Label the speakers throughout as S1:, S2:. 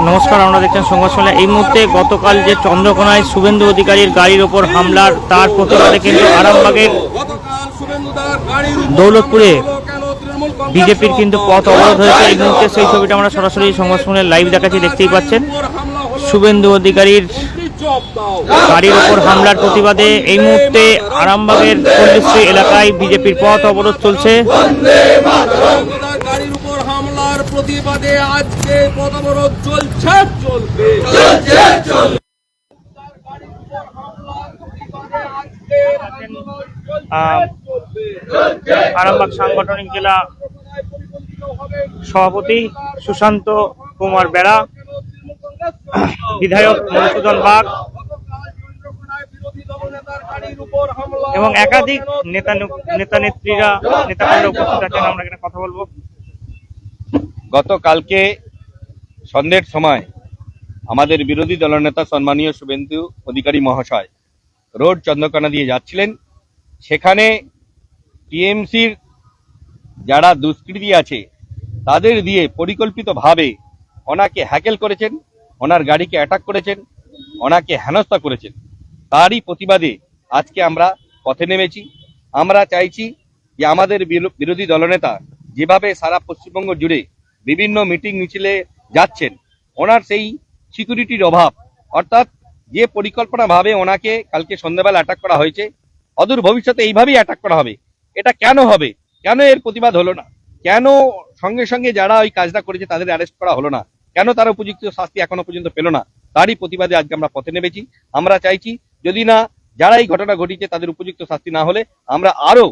S1: নমস্কার, আমরা দেখছেন সংবাদ সম্মেলন। এই মুহূর্তে গতকাল যে চন্দ্রকোনায় শুভেন্দু অধিকারীর গাড়ির ওপর হামলার তার প্রতিবাদে কিন্তু আরামবাগের দৌলতপুরে বিজেপির কিন্তু পথ অবরোধ হয়েছে। এই মুহূর্তে সেই ছবিটা আমরা সরাসরি সংবাদ সম্মেলনে লাইভ দেখাচ্ছি, দেখতেই পাচ্ছেন। শুভেন্দু অধিকারীর গাড়ির ওপর হামলার প্রতিবাদে এই মুহূর্তে আরামবাগের পল্লীশ্রী এলাকায় বিজেপির পথ অবরোধ চলছে।
S2: গাড়ির উপর হামলার প্রতিবাদে আজকে পথ অবরোধ চলছে।
S1: আরামবাগ সাংগঠনিক জেলা সভাপতি সুশান্ত কুমার বেড়া, বিধায়ক মধুসূদন বাগ এবং একাধিক নেতা নেত্রীরা উপস্থিত আছেন। আমরা এখানে কথা বলবো।
S3: গতকালকে সন্ধ্যের সময় আমাদের বিরোধী দলনেতা সম্মানীয় শুভেন্দু অধিকারী মহাশয় রোড চন্দ্রকোনা দিয়ে যাচ্ছিলেন। সেখানে টিএমসির যারা দুষ্কৃতী আছে তাদের দিয়ে পরিকল্পিতভাবে ওনাকে হ্যাকেল করেছেন, ওনার গাড়িকে অ্যাটাক করেছেন, ওনাকে হেনস্থা করেছেন। তারই প্রতিবাদে আজকে আমরা পথে নেমেছি। আমরা চাইছি যে আমাদের বিরোধী দলনেতা যেভাবে সারা পশ্চিমবঙ্গ জুড়ে বিভিন্ন মিটিং মিছিলে যাচ্ছেন, ওনার সেই সিকিউরিটির অভাব, অর্থাৎ যে পরিকল্পনাভাবে ওনাকে কালকে সন্ধ্যাবেলা অ্যাটাক করা হয়েছে, অদূর ভবিষ্যতে এইভাবেই অ্যাটাক করা হবে। এটা কেন হবে? কেন এর প্রতিবাদ হলো না? কেন সঙ্গে সঙ্গে যারা ওই কাজটা করেছে তাদের অ্যারেস্ট করা হলো না? কেন তারা উপযুক্ত শাস্তি এখনো পর্যন্ত পেল না? তারই প্রতিবাদে আজকে আমরা পথে নেমেছি। আমরা চাইছি যদি না যারা এই ঘটনা ঘটিয়েছে তাদের উপযুক্ত শাস্তি না হলে আমরা আরো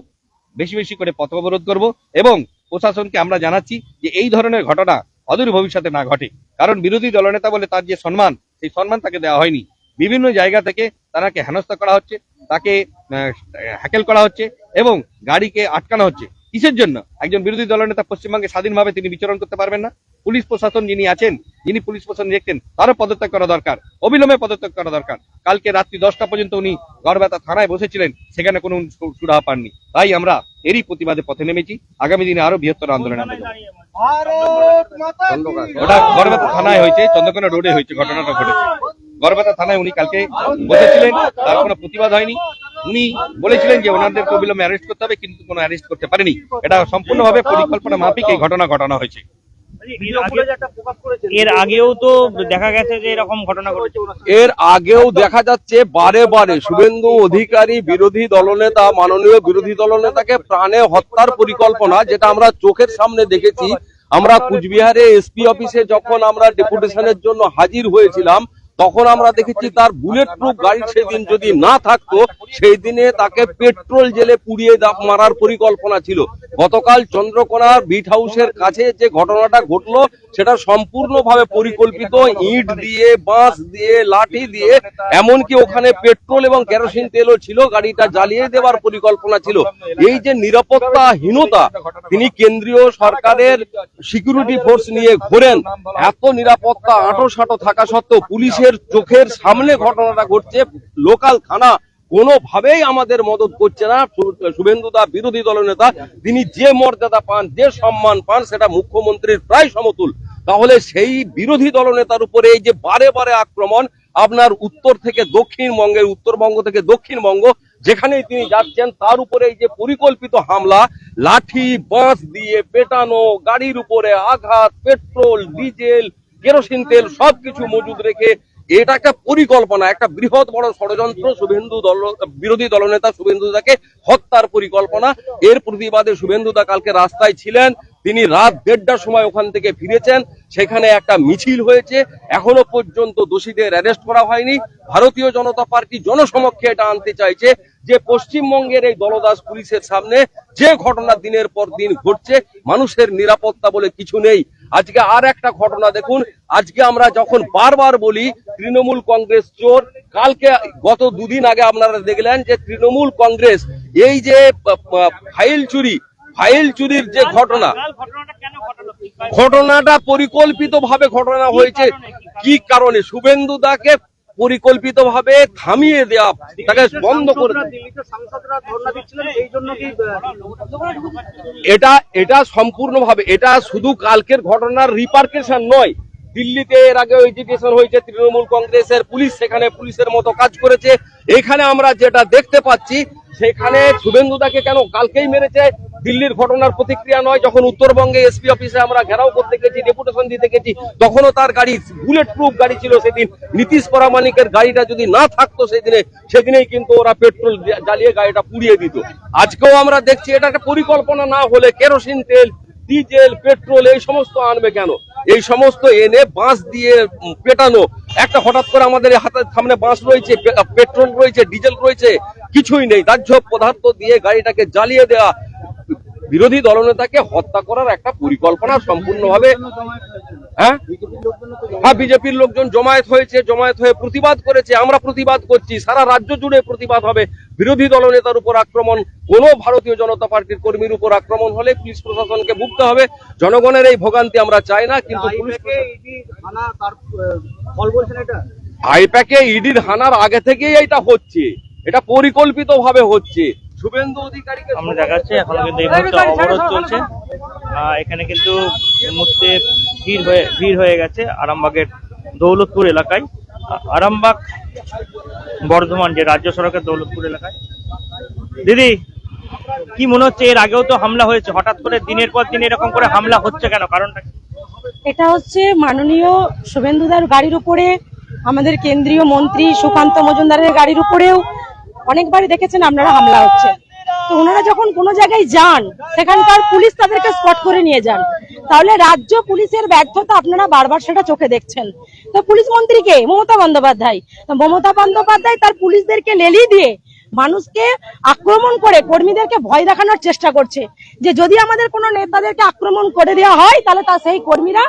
S3: বেশি বেশি করে পথ অবরোধ করব এবং প্রশাসনকে আমরা জানাচ্ছি যে এই ধরনের ঘটনা অদূর ভবিষ্যতে না ঘটে। কারণ বিরোধী দলনেতা বলে তার যে সম্মান, সেই সম্মান তাকে দেওয়া হয়নি। বিভিন্ন জায়গা থেকে তাকে হেনস্থা করা হচ্ছে, তাকে হ্যাকেল করা হচ্ছে এবং গাড়িকে আটকানো হচ্ছে। কিসের জন্য? একজন বিরোধী দলনেতা পশ্চিমবঙ্গে স্বাধীনভাবে তিনি বিচরণ করতে পারবেন না? পুলিশ প্রশাসন যিনি আছেন, যিনি পুলিশ প্রশাসন দেখতেন, তারও পদত্যাগ করা দরকার, অবিলম্বে পদত্যাগ করা দরকার। কালকে রাত্রি 10টা পর্যন্ত উনি গড়বেতা থানায় বসেছিলেন, সেখানে কোনো সুরাহা পাননি। তাই আমরা এরই প্রতিবাদে পথে নেমেছি। আগামী দিনে আরো বৃহত্তর আন্দোলন আমরা করব। ওটা গড়বেতা থানায় হয়েছে, চন্দ্রকোনা রোডে হয়েছে, ঘটনাটা ঘটেছে। গড়বেতা থানায় উনি কালকে বসেছিলেন, তার কোনো প্রতিবাদ হয়নি। উনি বলেছিলেন যে ওনাদেরকে অবিলম্বে অ্যারেস্ট করতে হবে, কিন্তু কোনো অ্যারেস্ট করতে পারেনি। এটা সম্পূর্ণভাবে পরিকল্পনা মাফিক এই ঘটনা ঘটানো হয়েছে।
S1: এর আগেও তো দেখা গেছে যে এরকম ঘটনা ঘটেছে।
S4: এর আগেও দেখা যাচ্ছে বারে বারে শুভেন্দু অধিকারী বিরোধী দলনেতা, মাননীয় বিরোধী দলনেতাকে প্রাণে হত্যার পরিকল্পনা, যেটা আমরা চোখের সামনে দেখেছি। আমরা কুচবিহারে এসপি অফিসে যখন আমরা ডেপুটেশনের জন্য হাজির হয়েছিলাম, তখন আমরা দেখেছি তার বুলেট প্রুফ গাড়ি সেদিন যদি না থাকতো, সেই দিনে তাকে পেট্রোল জেলে পুড়িয়ে মারার পরিকল্পনা ছিল। গতকাল চন্দ্রকোনার বিট হাউসের কাছে যে ঘটনাটা ঘটলো, সেটা সম্পূর্ণভাবে পরিকল্পিত। ইট দিয়ে, বাঁশ দিয়ে, লাঠি দিয়ে, এমনকি ওখানে পেট্রোল এবং কেরোসিন তেলও ছিল, গাড়িটা জ্বালিয়ে দেওয়ার পরিকল্পনা ছিল। এই যে নিরাপত্তাহীনতা, তিনি কেন্দ্রীয় সরকারের সিকিউরিটি ফোর্স নিয়ে ঘোরেন, এত নিরাপত্তা আঁটো থাকা সত্ত্বেও পুলিশের চোখের সামনে ঘটনাটা ঘটছে। লোকাল থানা কোনোভাবেই আমাদের মদত করছে না। শুভেন্দুদা বিরোধী দলনেতা, তিনি যে মর্যাদা পান, যে সম্মান পান, সেটা মুখ্যমন্ত্রীর প্রায় সমতুল। তাহলে সেই বিরোধী দলনেতার উপরে এই যে বারে বারে আক্রমণ, আপনার উত্তর থেকে দক্ষিণবঙ্গের, উত্তরবঙ্গ থেকে দক্ষিণবঙ্গ, যেখানেই তিনি যাচ্ছেন তার উপরে এই যে পরিকল্পিত হামলা, লাঠি বাঁশ দিয়ে পেটানো, গাড়ির উপরে আঘাত, পেট্রোল ডিজেল কেরোসিন তেল সবকিছু মজুদ রেখে, এটা একটা পরিকল্পনা, একটা বৃহৎ বড় ষড়যন্ত্র। বিরোধী দলনেতা শুভেন্দুদাকে হত্যার পরিকল্পনা। এর প্রতিবাদে শুভেন্দুদা কালকে রাস্তায় ছিলেন। তিনি রাত 1:30টার সময় ওখান থেকে ফিরেছেন। সেখানে একটা মিছিল হয়েছে, এখনো পর্যন্ত দোষীদের অ্যারেস্ট করা হয়নি। ভারতীয় জনতা পার্টি জনসমক্ষে এটা আনতে চাইছে যে পশ্চিমবঙ্গের এই দলদাস পুলিশের সামনে যে ঘটনা দিনের পর দিন ঘটছে, মানুষের নিরাপত্তা বলে কিছু নেই। আজকে আর একটা ঘটনা দেখুন। আজকে আমরা যখন বারবার বলি তৃণমূল কংগ্রেস চোর, কালকে গত দুদিন আগে আপনারা দেখলেন যে তৃণমূল কংগ্রেস এই যে ফাইল চুরির যে ঘটনাটা পরিকল্পিতভাবে ঘটনা হয়েছে। কি কারণে? শুভেন্দুদাকে পরিকল্পিতভাবে থামিয়ে দেওয়া, তাকে বন্ধ করে, এটা সম্পূর্ণভাবে, এটা শুধু কালকের ঘটনার রিপার্কেশন নয়। দিল্লিতে এর আগে এজিটেশন হয়েছে তৃণমূল কংগ্রেসের, পুলিশ সেখানে পুলিশের মতো কাজ করেছে। এখানে আমরা যেটা দেখতে পাচ্ছি, সেখানে শুভেন্দুদাকে কেন কালকেই মেরেছে, দিল্লির ঘটনার প্রতিক্রিয়া নয়। যখন উত্তরবঙ্গে এসপি অফিসে আমরা ঘেরাও করতে গেছি, ডেপুটেশন দিতে গেছি, তখনও তার গাড়ি বুলেট প্রুফ গাড়ি ছিল সেদিন। নীতিশ পরামানিকের গাড়িটা যদি না থাকতো সেদিনেই কিন্তু ওরা পেট্রোল জ্বালিয়ে গাড়িটা পুড়িয়ে দিত। আজকেও আমরা দেখছি এটা একটা পরিকল্পনা না হলে কেরোসিন তেল, ডিজেল, পেট্রোল এই সমস্ত আনবে কেন? এই সমস্ত এনে বাঁশ দিয়ে পেটানো, একটা হঠাৎ করে আমাদের হাতের সামনে বাঁশ রয়েছে, পেট্রোল রয়েছে, ডিজেল রয়েছে, কিছুই নেই, দাহ্য পদার্থ দিয়ে গাড়িটাকে জ্বালিয়ে দেওয়া, বিরোধী দলনেতাকে হত্যা করার একটা পরিকল্পনা সম্পূর্ণভাবে। হ্যাঁ, বিজেপির লোকজন জমায়েত হয়ে প্রতিবাদ করেছে, আমরা প্রতিবাদ করছি, সারা রাজ্য জুড়ে প্রতিবাদ হবে। বিরোধী দলনেতার উপর আক্রমণ, কোন ভারতীয় জনতা পার্টির কর্মীর উপর আক্রমণ হলে পুলিশ প্রশাসনকে ভুগতে হবে। জনগণের এই ভোগান্তি আমরা চাই না, কিন্তু আইপ্যাকে ইডির হানার আগে থেকেই এটা হচ্ছে, এটা পরিকল্পিত ভাবে হচ্ছে। শুভেন্দু অধিকারীকে
S1: আমরা দেখাচ্ছি এখনো কিন্তু এই মুহূর্তে অবরোধ চলছে। এখানে কিন্তু এই মুহূর্তে ভিড় হয়ে গেছে আরামবাগের দৌলতপুর এলাকায়। আরামবাগ বর্ধমান যে রাজ্য সড়কের দৌলতপুর এলাকায়। দিদি, কি মনে হচ্ছে, এর আগেও তো হামলা হয়েছে, হঠাৎ করে দিনের পর দিন এরকম করে হামলা হচ্ছে কেন, কারণটা কি?
S5: এটা হচ্ছে মাননীয় শুভেন্দুদার গাড়ির উপরে, আমাদের কেন্দ্রীয় মন্ত্রী সুকান্ত মজুমদারের গাড়ির উপরেও অনেকবারই দেখেছেন আপনারা হামলা হচ্ছে। তো ওনারা যখন কোনো জায়গায় যান, সেখানকার পুলিশ তাদেরকে স্পট করে নিয়ে যান। তাহলে রাজ্য পুলিশের ব্যর্থতা আপনারা বারবার সেটা চোখে দেখছেন। তো পুলিশ মন্ত্রীকে মমতা বন্দ্যোপাধ্যায়, তার পুলিশদেরকে লেলি দিয়ে মানুষকে আক্রমণ করে কর্মীদেরকে ভয় দেখানোর চেষ্টা করছে, যে যদি আমাদের কোনো নেতাদেরকে আক্রমণ করে দেওয়া হয় তাহলে সেই কর্মীরা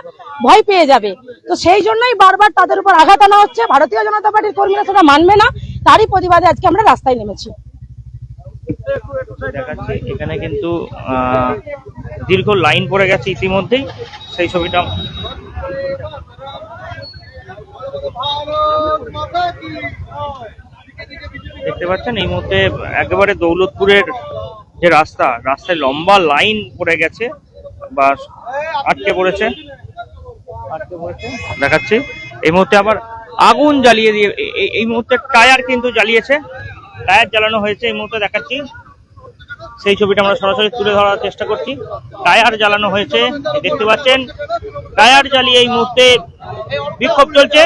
S5: ভয় পেয়ে যাবে। তো সেই জন্যই বারবার তাদের উপর আঘাত আনা হচ্ছে। ভারতীয় জনতা পার্টির কর্মীরা সেটা মানবে না, তারই প্রতিবাদে আজকে আমরা রাস্তায় নেমেছি।
S1: দেখাচ্ছি এখানে কিন্তু দীর্ঘ লাইন পড়ে গেছে ইতিমধ্যেই, সেই ছবিটা দেখতে পাচ্ছেন। এই মুহূর্তে একেবারে দৌলতপুরের যে রাস্তায় লম্বা লাইন পড়ে গেছে বা আটকে পড়েছে। দেখাচ্ছি এই মুহূর্তে আবার আগুন জ্বালিয়ে দিয়ে, এই মুহূর্তে টায়ার কিন্তু জ্বালিয়েছে, টায়ার জ্বালানো হয়েছে এই মুহূর্তে দেখাচ্ছি। সেই ছবিটা আমরা সরাসরি তুলে ধরার চেষ্টা করছি। টায়ার জ্বালানো হয়েছে, দেখতে পাচ্ছেন, টায়ার জ্বালিয়ে এই মুহূর্তে বিক্ষোভ চলছে।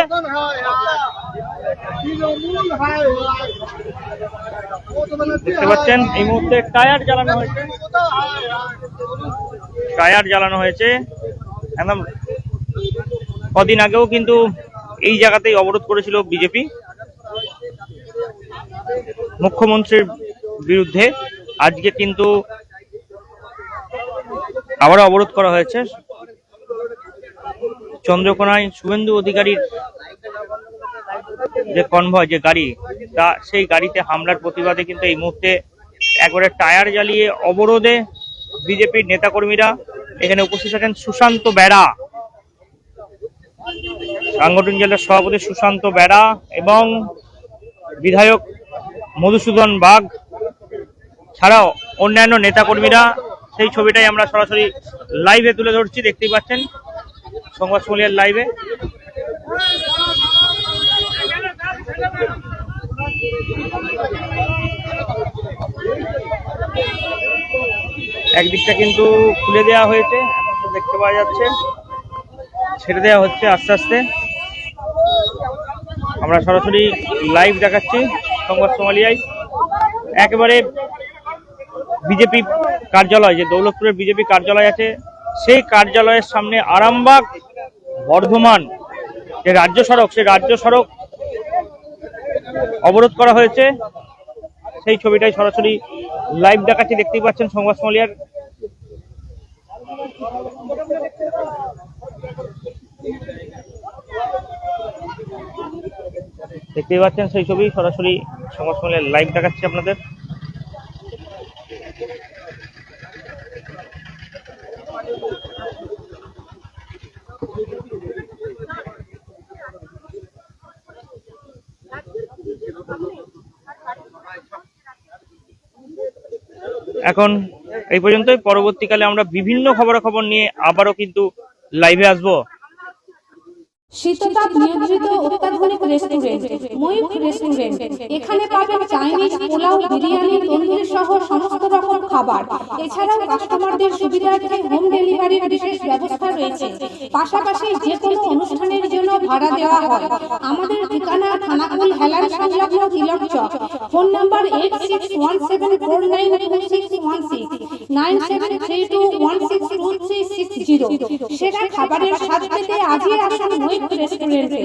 S1: দেখতে পাচ্ছেন এই মুহূর্তে টায়ার জ্বালানো হয়েছে একদম। কদিন আগেও কিন্তু এই জায়গাতেই অবরোধ করেছিল বিজেপি মুখ্যমন্ত্রীর বিরুদ্ধে। আজকে কিন্তু আবার অবরোধ করা হয়েছে চন্দ্রকোনায় শুভেন্দু অধিকারীর যে কনভয়, যে গাড়ি, তা সেই গাড়িতে হামলার প্রতিবাদে কিন্তু এই মুহূর্তে একবারে টায়ার জ্বালিয়ে অবরোধে বিজেপির নেতাকর্মীরা। এখানে উপস্থিত আছেন সুশান্ত বেড়া, সাংগঠনিক জেলার সভাপতি সুশান্ত বেড়া এবং বিধায়ক মধুসূদন বাগ ছাড়াও অন্যান্য নেতাকর্মীরা। সেই ছবিটাই আমরা সরাসরি লাইভে তুলে ধরছি, দেখতেই পাচ্ছেন সংবাদ সম্মেলনের লাইভে। একদিকটা কিন্তু খুলে দেওয়া হয়েছে, দেখতে পাওয়া যাচ্ছে, ছেড়ে দেওয়া হচ্ছে আস্তে আস্তে। আমরা সরাসরি লাইভ দেখাচ্ছি সংবাদ সোমালিয়ায়। একেবারে বিজেপি কার্যালয়, যে দৌলতপুরের বিজেপি কার্যালয় আছে, সেই কার্যালয়ের সামনে আরামবাগ বর্ধমান যে রাজ্য সড়ক, সেই রাজ্য সড়ক অবরোধ করা হয়েছে। সেই ছবিটাই সরাসরি লাইভ দেখাচ্ছি, দেখতেই পাচ্ছেন সংবাদ সোমালিয়ার। দেখতেই পাচ্ছেন সেই ছবি সরাসরি সংবাদ সম্মেলনের লাইভ দেখাচ্ছি আপনাদের। এখন এই পর্যন্তই। পরবর্তীকালে আমরা বিভিন্ন খবরাখবর নিয়ে আবারও কিন্তু লাইভে আসবো।
S6: শীততাপ নিয়ন্ত্রিত অত্যাধুনিক রেস্টুরেন্ট ময়ূখ রেস্টুরেন্ট। এখানে পাবেন চাইনিজ, পোলাও, বিরিয়ানি, তন্দুরি সহ সমস্ত রকম খাবার। এছাড়াও কাস্টমারদের সুবিধার্থে হোম ডেলিভারির বিশেষ ব্যবস্থা রয়েছে। পাশাপাশি যে কোনো অনুষ্ঠানের জন্য ভাড়া দেওয়া হয়। আমাদের ঠিকানা খানাকুল হেলান সংলগ্ন তিলক চক। Phone number 8617492616 9732162360। সেরা খাবারের স্বাদ পেতে আজই আসুন ময়ূখ রেস্টুরেন্টে।